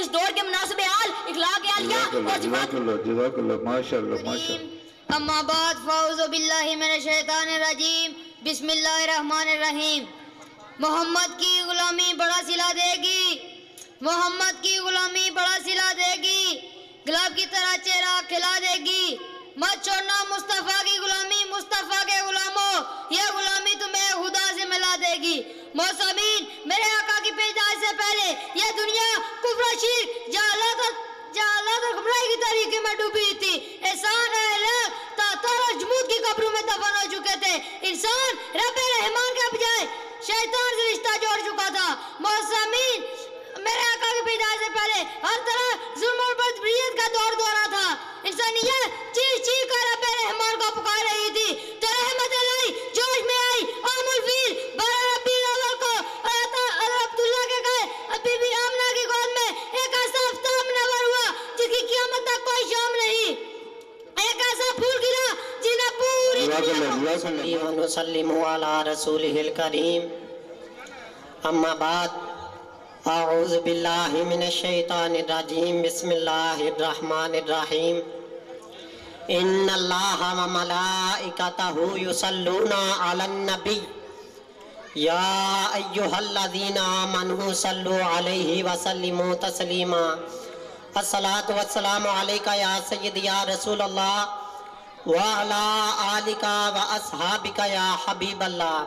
اس دور کے مناسب حال اخلاق عالیہ اور جزاک اللہ ماشاءاللہ اما بعد فاعوذ باللہ من الشیطان الرجیم بسم اللہ الرحمن الرحیم محمد کی غلامی بڑا صلہ دے گی، محمد کی غلامی بڑا صلہ دے گی، گلاب کی طرح چہرہ کھلا دے گی، مت چھوڑنا مصطفیٰ کی غلامی، مصطفیٰ کے غلاموں یہ غلامی تمہیں خدا سے ملا دے گی۔ موسمین میرے آقا کی پیدائش سے پہلے یہ دنیا کفر شرک جہالت اور گمراہی کی تاریکی میں ڈوبی تھی۔ احسان تارا جمود کی قبروں میں دفن ہو چکے تھے۔ انسان رب رحمان کے بجائے شیطان سے رشتہ جوڑ چکا تھا۔ موسمین میرے آقا کی پیدائش سے پہلے ہر طرح ظلم اور بدبریت کا دور دورہ تھا۔ انسانیت چیخ چیخ کر رب رحمان کو پکار رہی تھی تو رحمت اللہ جوش میں آئی۔ عام الفیل 12 ربیع الاول کو عبداللہ کے گئے بی بی آمنہ کی گود میں ایک ایسا آفتاب منور ہوا جس کی قیامت تک کوئی شام نہیں، ایک ایسا پھول گرا جس نے پوری دنیا کو وسلم علی رسولہ الکریم۔ اما بعد اعوذ باللہ من الشیطان الرجیم بسم اللہ الرحمن الرحیم ان اللہ وملائکتہ یصلون علی النبی یا ایہا الذین آمنوا صلوا علیہ وسلموا تسلیما الصلاة والسلام علیکہ یا سید یا رسول اللہ وعلا آلکہ واصحابکہ یا حبیب اللہ۔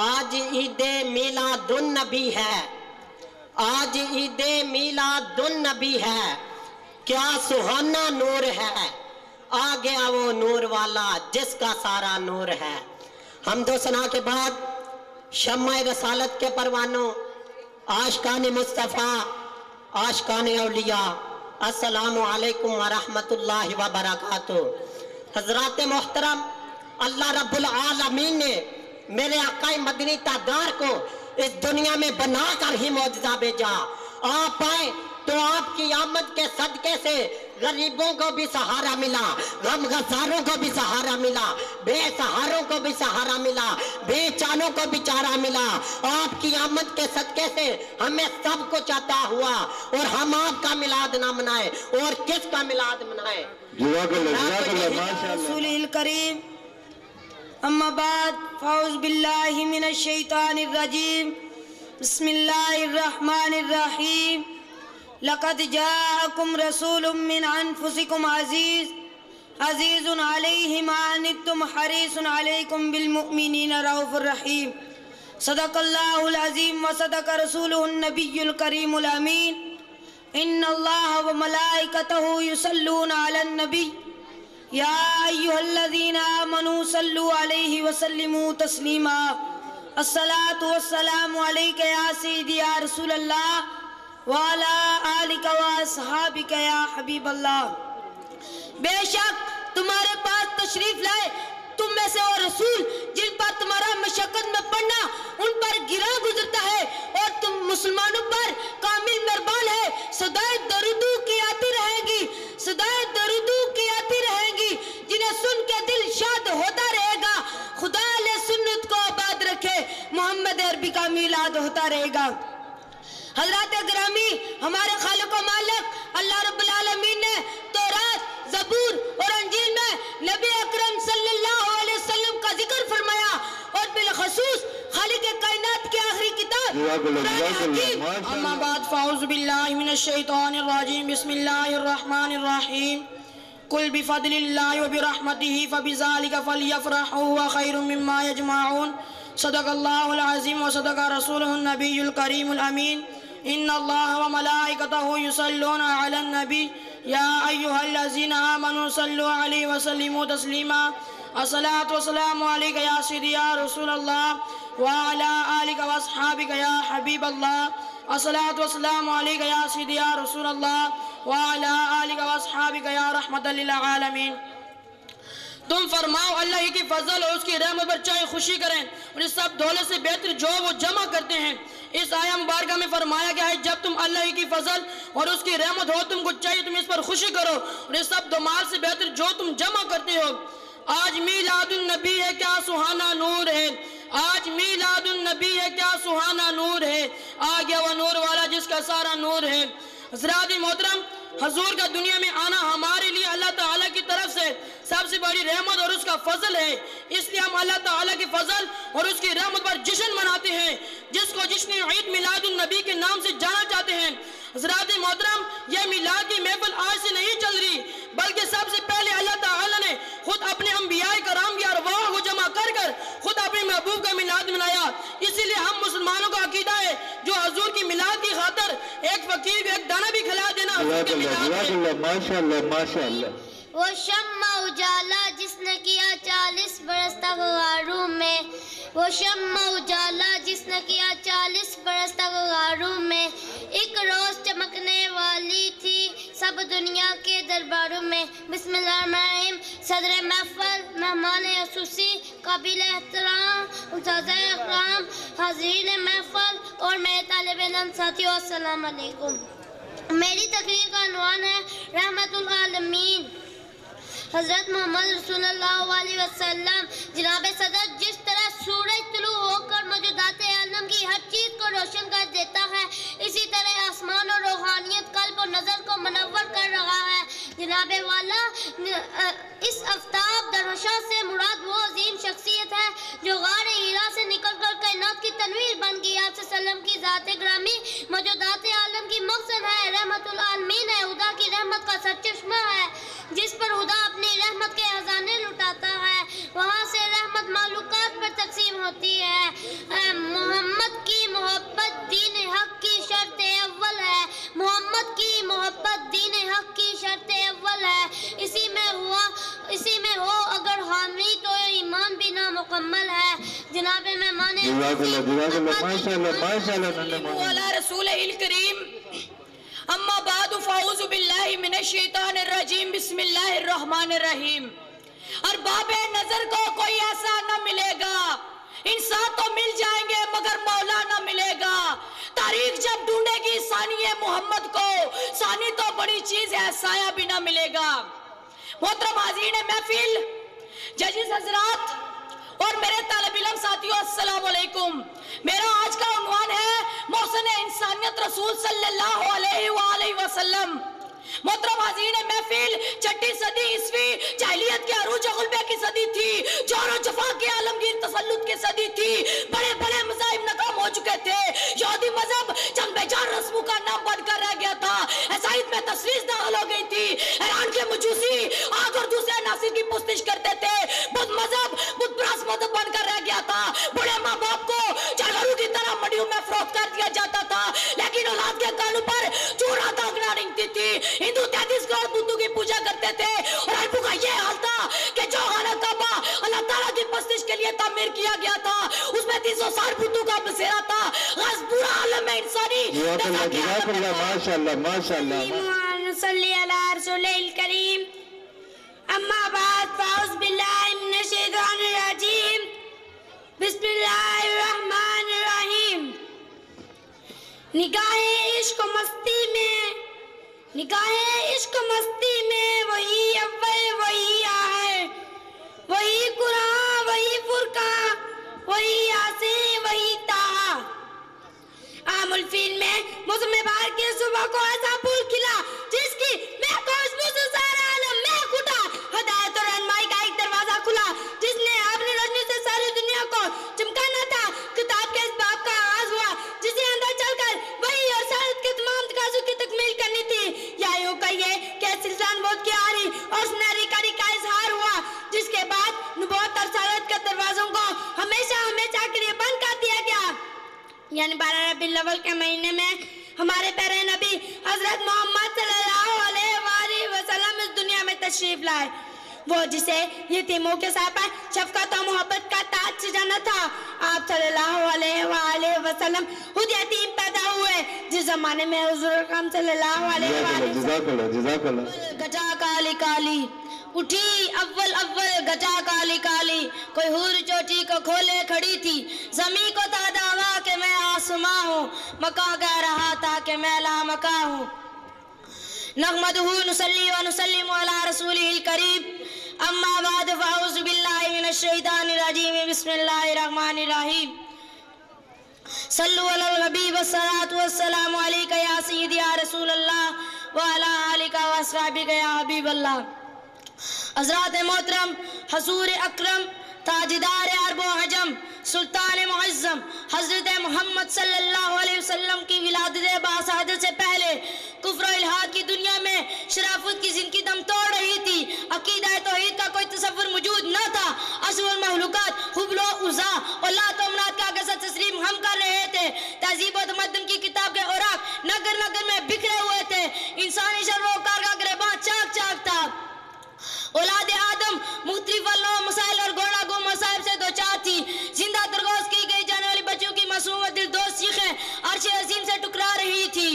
آج عید میلاد النبی ہے، آج عید میلاد النبی ہے، کیا سہانا نور ہے، آ گیا وہ نور والا جس کا سارا نور ہے۔ حمد و ثنا کے بعد شمع رسالت کے پروانوں، عاشقان مصطفیٰ، عاشقان اولیاء، السلام علیکم ورحمت اللہ وبرکاتہ۔ حضرات محترم، اللہ رب العالمین نے میرے آقا مدنی تاجدار کو اس دنیا میں بنا کر ہی معجزہ بھیجا۔ آپ آئے تو آپ کی آمد کے صدقے سے غریبوں کو بھی سہارا ملا، غم گساروں کو بھی سہارا ملا، بے سہاروں کو بھی سہارا ملا، بے چانوں کو بھی چارہ ملا۔ آپ کی آمد کے صدقے سے ہمیں سب کچھ عطا ہوا، اور ہم آپ کا میلاد نہ منائے اور کس کا میلاد منائے؟ رسول الکریم۔ اما بعد فاعوذ باللہ من الشیطان الرجیم بسم اللہ الرحمن الرحیم لقد جاءکم رسول من انفسکم عزیز علیہ ما عنتم حریص علیکم بالمؤمنین رؤوف الرحیم۔ صدق اللہ العظیم وصدق رسولہ النبی الکریم الامین۔ ان اللہ وملائکتہ یصلون علی النبی یا ایہا الذین آمنوا صلوا علیہ وسلموا تسلیما الصلاة والسلام علیکہ یا سیدی یا رسول اللہ وعلا آلک واصحابک یا حبیب اللہ۔ بے شک تمہارے پاس تشریف لائے تم میں سے وہ رسول جن پر تمہارا مشقت میں پڑنا ان پر گرا گزرتا ہے اور تم مسلمانوں پر کامل مہربان ہے۔ صدائے درودو کی آتی رہیں گی، صدائے درودو کی آتی رہیں گی جنہیں سن کے دل شاد ہوتا رہے گا۔ خدا علیہ سنت کو آباد رکھے، محمد عربی کا میلاد ہوتا رہے گا۔ حضرات گرامی، ہمارے خالق و مالک اللہ رب العالمین نے تورات، زبور اور انجیل میں نبی اکرم صلی اللہ علیہ وسلم کا ذکر فرمایا، اور بالخصوص خالق کائنات کی آخری کتاب قرآن حکیم۔ اما بعد فاعوذ باللہ من الشیطان الرجیم بسم اللہ الرحمن الرحیم قل بفضل اللہ وبرحمتہ فبذلک فلیفرحوا هو خیر مما یجمعون۔ صدق اللہ العظیم وصدق رسولہ النبی الکریم الامین۔ ان اللہ وملائکتہ یصلون علی النبی یا ایہا الذین آمنوا صلوا علیہ وسلموا تسلیما الصلاة والسلام علیکہ یا سیدی یا رسول اللہ وعلا آلک واصحابک یا حبیب اللہ۔ الصلاة والسلام علیکہ یا سیدی یا رسول اللہ وعلا آلک واصحابک یا رحمت للعالمین۔ تم فرماؤ اللہ کی فضل اور اس کی رحمت پر چاہے خوشی کریں، اور اس سب دولت سے بہتر جو وہ جمع کرتے ہیں۔ اس آیہ مبارکہ میں فرمایا گیا ہے جب تم اللہ کی فضل اور اس کی رحمت ہو تم کو چاہیے تم اس پر خوشی کرو، اور اس سب دمال سے بہتر جو تم جمع کرتے ہو۔ آج میلاد النبی ہے کیا سہانا نور ہے، آج میلاد النبی ہے کیا سہانا نور ہے، آ گیا وہ نور والا جس کا سارا نور ہے۔ حضرات محترم، حضور کا دنیا میں آنا ہمارے لیے اللہ تعالیٰ کی طرف سے سب سے بڑی رحمت اور اس کا فضل ہے، اس لیے ہم اللہ تعالیٰ کے فضل اور اس کی رحمت پر جشن مناتے ہیں، جس کو جشن عید میلاد النبی کے نام سے جانا چاہتے ہیں۔ حضرات محترم، یہ میلاد کی محفل آج سے نہیں چل رہی، بلکہ سب سے پہلے اللہ تعالیٰ نے خود اپنے انبیاء کرام کی ارواح کو جمع کر خود اپنے محبوب کا میلاد منایا۔ اسی لیے ہم مسلمانوں کا عقیدہ ہے جو حضور کی میلاد کی خاطر ایک فقیر کو ایک دانہ بھی کھلا دینا حضور کے میلاد میں۔ ماشاءاللہ ماشاءاللہ۔ وہ شمع اجالا جس نے کیا 40 برس تک غاروں میں، وہ شمع اجالا جس نے کیا 40 برس تک غاروں میں، ایک روز چمکنے والی تھی سب دنیا کے درباروں میں۔ بسم اللہ الرحمن الرحیم۔ صدر محفل، مہمان خصوصی، قابل احترام، استاد اکرام، حاضرین محفل اور میرے طالب علم ساتھیوں، السلام علیکم۔ میری تقریر کا عنوان ہے رحمت العالمین حضرت محمد رسول اللہ علیہ وسلم۔ جناب صدر، جس طرح سورج طلوع ہو کر موجودات عالم کی ہر چیز کو روشن کر دیتا ہے، اسی طرح آسمان اور روحانیت قلب و نظر کو منور کر رہا ہے۔ جناب والا، اس آفتاب درخشاں سے مراد وہ عظیم شخصیت ہے جو غار ہیرا سے نکل کر کائنات کی تنویر بن گئی۔ آپ صلی اللہ علیہ وسلم کی ذات گرامی موجودات عالم کی مقصد ہے، رحمت العالمین ہے، خدا کی رحمت کا سرچشمہ ہے، جس پر خدا اپنی رحمت کے خزانے لٹاتا ہے، وہاں سے رحمت معلوقات پر تقسیم ہوتی ہے۔ محمد کی محبت دین حق کی شرط اول ہے، محمد کی محبت دین حق کی شرط اول ہے، اسی میں ہو اگر حامی تو ایمان بھی نامکمل ہے۔ جناب مہمان رسول الکریم، اما بعد فاعوذ باللہ من الشیطان الرجیم، بسم اللہ الرحمن الرحیم۔ ارباب نظر کو کوئی ایسا نہ ملے گا، انسان تو مل جائیں گے مگر مولا نہ ملے گا۔ تاریخ جب ڈھونڈے گی ثانی محمد کو، ثانی تو بڑی چیز ہے، سایہ بھی نہ ملے گا۔ محترم حاضرین محفل، ججز حضرات اور میرے طالب علم ساتھیوں، السلام علیکم۔ میرا آج کا عنوان ہے محسن انسانیت رسول صلی اللہ علیہ وآلہ وسلم۔ محترم حاضرین محفل، چھٹی صدی عیسوی جاہلیت کے عروج غلبے کی صدی تھی، جور و جفا کے عالمگیر تسلط کی صدی تھی، بڑے بڑے مذاہب ناکام ہو چکے تھے، یہودی مذہب چند بے جان رسموں کا نام بن کر رہ گیا تھا، عیسائیت میں تشویش داخل ہو گئی تھی، ایران کے مجوسی آگ اور دوسرے عناصر کی پرستش کرتے تھے، بدھ مذہب بدھ پرست مذہب بن کر رہ گیا تھا، بڑے ماں باپ کو جانوروں کی طرح منڈیوں میں فروخت کر دیا جاتا تھا، لیکن اولاد کے کانوں پر چورا داغنا رنگتی تھی۔ ہندو 33 کروڑ بدھوں کی پوجا کرتے تھے، اور عربوں کا یہ حال تھا کہ جو خانہ کعبہ اللہ تعالیٰ کی پرستش کے لیے تعمیر کیا گیا تھا، اس میں 360 بدھوں کا بسیرا تھا۔ غز برا عالم انسانی ماشاءاللہ ماشاءاللہ۔ صلی اللہ رسول الکریم، اما بعد فاعوذ باللہ من الشیطان الرجیم، بسم اللہ الرحمن الرحیم۔ نگاہ عشق و مستی میں، نگاہ عشق و مستی میں وہی اول وہی آخر، وہی قرآن وہی فرقان وہی یاسین وہی طٰہٰ۔ عام الفیل میں موسم بہار کی صبح کو ایسا پھول کھلا جس کی میں خوشبو سے سارا عالم میں کھٹا، ہدایت اور رہنمائی کا ایک دروازہ کھلا جس نے اپنی روشنی سے ساری دنیا کو چمکانا تھا۔ کتاب کے اس باب کا آغاز ہوا جسے اندر چل کر وحی اور سعادت کے تمام تقاضوں کی تکمیل کرنی تھی، یا یوں کہیے کہ سلسلہ نبوت کی آری اور سنہری کڑی کا اظہار ہوا، جس کے بعد نبوت اور سعادت کے دروازوں کو ہمیشہ ہمیشہ کے لیے بند کر دیا گیا۔ یعنی 12 ربیع الاول کے مہینے میں ہمارے پیارے نبی حضرت محمد صلی اللہ علیہ وآلہ وسلم اس دنیا میں تشریف لائے، وہ جسے یتیموں کے سر پر شفقت و محبت کا تاج سجانا تھا۔ آپ صلی اللہ علیہ وآلہ وسلم خود یتیم پیدا ہوئے، جس زمانے میں حضور اکرم صلی اللہ علیہ وآلہ وسلم جزاک اللہ گجا کالی کالی اٹھی اول گجا کالی کالی، کوئی حور چوٹی کو کھولے کھڑی تھی، زمین کو تھا دعویٰ کہ میں آسماں ہوں، مکہ کہہ رہا تھا کہ میں لامکہ ہوں۔ نحمدہ نصلی و نسلم علی رسولہ الکریم، اما بعد فاعوذ باللہ من الشیطان الرجیم، بسم اللہ الرحمن الرحیم۔ صلو علی الحبیب والصلاة والسلام علیکہ یا سیدی یا رسول اللہ وعلى آلك وأصحابك يا حبيب الله. حضرات محترم، حضور اکرم، تاجدار عرب و عجم، سلطان معظم حضرت محمد صلی اللہ علیہ وسلم کی ولادت باصادت سے پہلے کفر و الحاد کی دنیا میں شرافت کی زندگی دم توڑ رہی تھی. عقیدہ توحید کا کوئی تصور موجود نہ تھا. اشرف المخلوقات حبل و عزا اور لات و منات کے آگے سر تسلیم ہم کر رہے تھے. تہذیب و تمدن کی کتاب کے اوراق نگر نگر میں بکھرے ہوئے تھے. انسانی شر و کار کا گریباں چاک چاک تھا. اولاد آدم مختلف النوع مسائل اور گوڑا گو مسائل سے دوچار تھی. زندہ درگوز کی گئی جانے والی بچوں کی معصوم و دلدوز چیخیں عرش عظیم سے ٹکرا رہی تھی.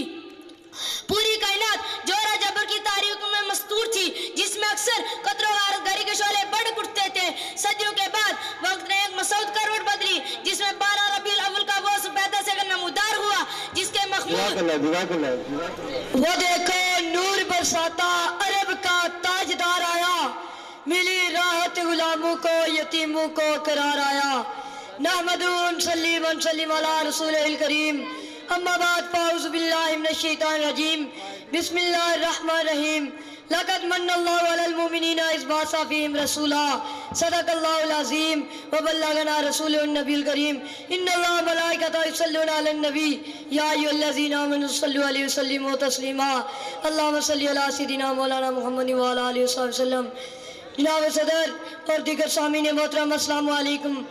پوری کائنات جورا جبر کی تاریخ میں مستور تھی، جس میں اکثر قطر و غارت گری کے شعلے بڑھ اٹھتے تھے. صدیوں کے بعد وقت نے ایک مسعود کروڑ بدلی، جس میں 12 ربیع الاول کا وہ سپیدہ سے نمودار ہوا، جس کے محمود وہ دیکھو نور برساتا عرب کا تاجدار آیا، ملی راحت غلاموں کو یتیموں کو قرار آیا. نحمدون سلیم سلیم علی رسول الکریم. اما بعد فاعوذ باللہ من الشیطان الرجیم. بسم اللہ الرحمن الرحیم. لقد من اللہ علی المؤمنین اذ بعث فیہم رسولا. صدق اللہ العظیم وبلغنا رسول النبی الکریم. ان اللہ ملائکتہ یصلون علی النبی یا ایھا الذین آمنوا صلوا علیہ وسلموا تسلیما. اللہم صلی علی سیدنا مولانا محمد وعلی آلہ وصحبہ وسلم. جناب صدر اور دیگر سامعین محترم السلام علیکم.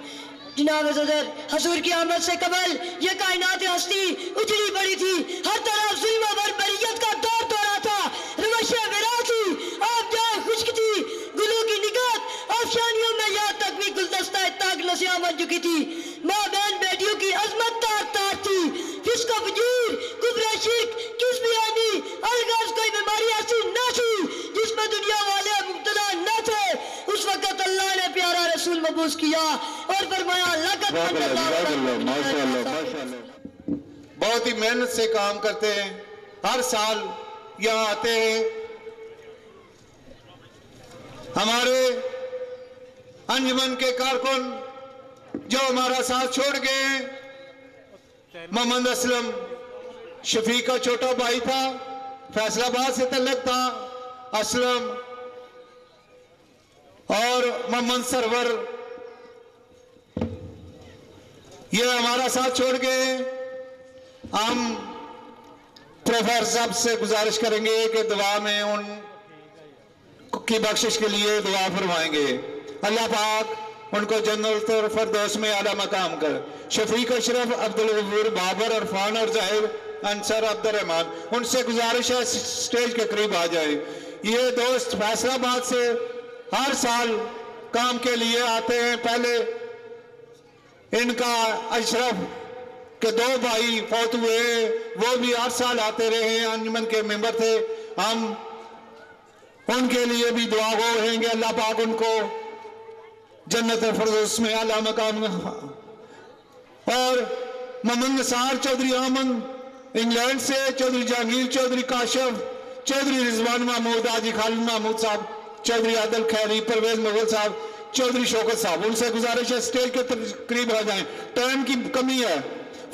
جناب صدر، حضور کی آمد سے قبل یہ کائنات ہستی اجڑی پڑی تھی. ہر طرف ظلم و بربریت کا دور دورہ تھا. روش ویرا تھی، آپ جائے خشک تھی. گلوں کی نگات آفشانیوں میں یہاں تک بھی گلدستہ تاک نسیاں بن چکی تھی. ماں بہن بیٹیوں کی عظمت تار تار تھی. فسق و فجور، کفر شرک، کسبیانی، الغرض کوئی بیماری ایسی نہ تھی جس میں دنیا والے مبتلا نہ تھے. اس وقت اللہ نے پیارا رسول مبعوث کیا اور فرمایا لقد من اللہ. بہت ہی محنت سے کام کرتے ہیں، ہر سال یہاں آتے ہیں. ہمارے انجمن کے کارکن جو ہمارا ساتھ چھوڑ گئے ہیں، محمد اسلم شفیق کا چھوٹا بھائی تھا، فیصل آباد سے تعلق تھا. اسلم اور محمد سرور یہ ہمارا ساتھ چھوڑ گئے. ہم پروفیسر صاحب سے گزارش کریں گے کہ دعا میں ان کی بخشش کے لیے دعا فرمائیں گے. اللہ پاک ان کو جنت الفردوس میں اعلیٰ مقام کر. شفیق اشرف، عبدالغفور، بابر، عرفان اور زاہد انصر، عبد الرحمان، ان سے گزارش ہے سٹیج کے قریب آ جائیں. یہ دوست فیصل آباد سے ہر سال کام کے لیے آتے ہیں. پہلے ان کا اشرف کے 2 بھائی فوت ہوئے، وہ بھی ہر سال آتے رہے ہیں، انجمن کے ممبر تھے. ہم ان کے لیے بھی دعا گو رہیں گے. اللہ پاک ان کو جنت الفردوس میں اعلیٰ مقام. اور محمد نثار چودھری احمد انگلینڈ سے، چودھری جہانگیر، چودھری کاشف، چودھری رضوان محمود، حاجی خالد محمود صاحب، چودھری عادل خیری، پرویز مغل صاحب، چودھری شوکت صاحب، ان سے گزارش ہے سٹیج کے قریب آ جائیں. ٹائم کی کمی ہے،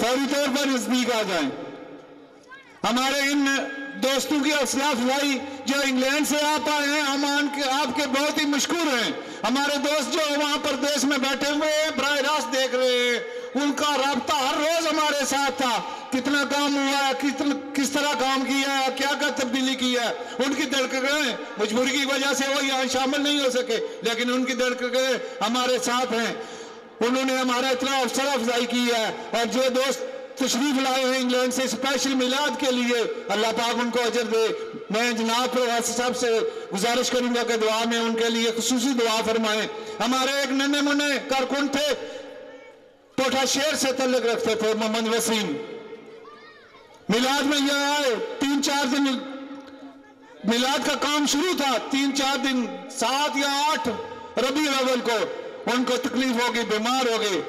فوری طور پر نزدیک آ جائیں. ہمارے ان دوستوں کی حوصلہ افزائی جو انگلینڈ سے آپ آئے ہیں، ہم آپ کے بہت ہی مشکور ہیں. ہمارے دوست جو وہاں پردیس میں بیٹھے ہوئے ہیں، براہ راست دیکھ رہے ہیں، ان کا رابطہ ہر روز ہمارے ساتھ تھا. کتنا کام ہوا ہے، کس طرح کام کیا ہے، کیا کیا تبدیلی کی ہے. ان کی دھڑکنیں مجبوری کی وجہ سے وہ یہاں شامل نہیں ہو سکے، لیکن ان کی دھڑکنیں ہمارے ساتھ ہیں. انہوں نے ہمارا اتنا حوصلہ افزائی کی ہے. اور جو دوست تشریف لائے ہیں انگلینڈ سے اسپیشل میلاد کے لیے، اللہ پاک ان کو اجر دے. میں جناب پروفیسر صاحب سے گزارش کروں گا کہ دعا میں ان کے لیے خصوصی دعا فرمائیں. ہمارے ایک ننے منے کارکن تھے، ٹوٹا شہر سے تعلق رکھتے تھے، محمد وسیم. میلاد میں یہ آئے، 3-4 دن میلاد کا کام شروع تھا. 3-4 دن 7 یا 8 ربیع الاول کو ان کو تکلیف ہوگی، بیمار ہو گئے.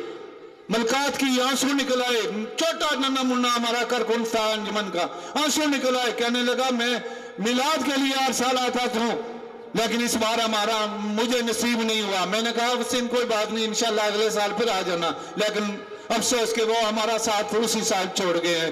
ملکات کی آنسو نکل آئے. چھوٹا ننا منا ہمارا کارکن تھا انجمن کا، آنسو نکل آئے. کہنے لگا میں میلاد کے لیے ہر سال آتا ہوں، لیکن اس بار مجھے نصیب نہیں ہوا. میں نے کہا وسیم کوئی بات نہیں، انشاءاللہ اگلے سال پھر آ جانا. لیکن افسوس کہ وہ ہمارا ساتھ اسی سال چھوڑ گئے ہیں.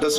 10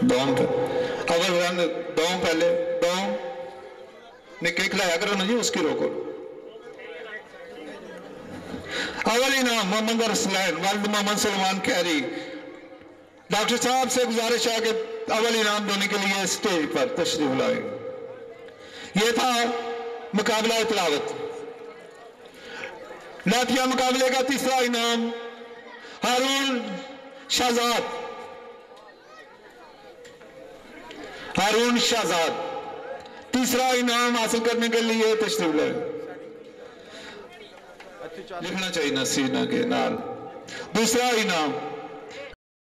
دوم پہ اول رن دوم پہلے دوم نکے کھلایا کرو نا جی اس کی روکو اول انعام محمد ارسلان والد محمد سلمان کیری ڈاکٹر صاحب سے گزارش ہے کہ اول انعام دینے کے لیے اسٹیج پر تشریف لائیں. یہ تھا مقابلہ تلاوت. نعتیہ مقابلے کا تیسرا انعام ہارون شہزاد. ہارون شہزاد تیسرا انعام حاصل کرنے کے لیے تشریف لائیں. لکھنا چاہیے نا سینہ کے نال. دوسرا انعام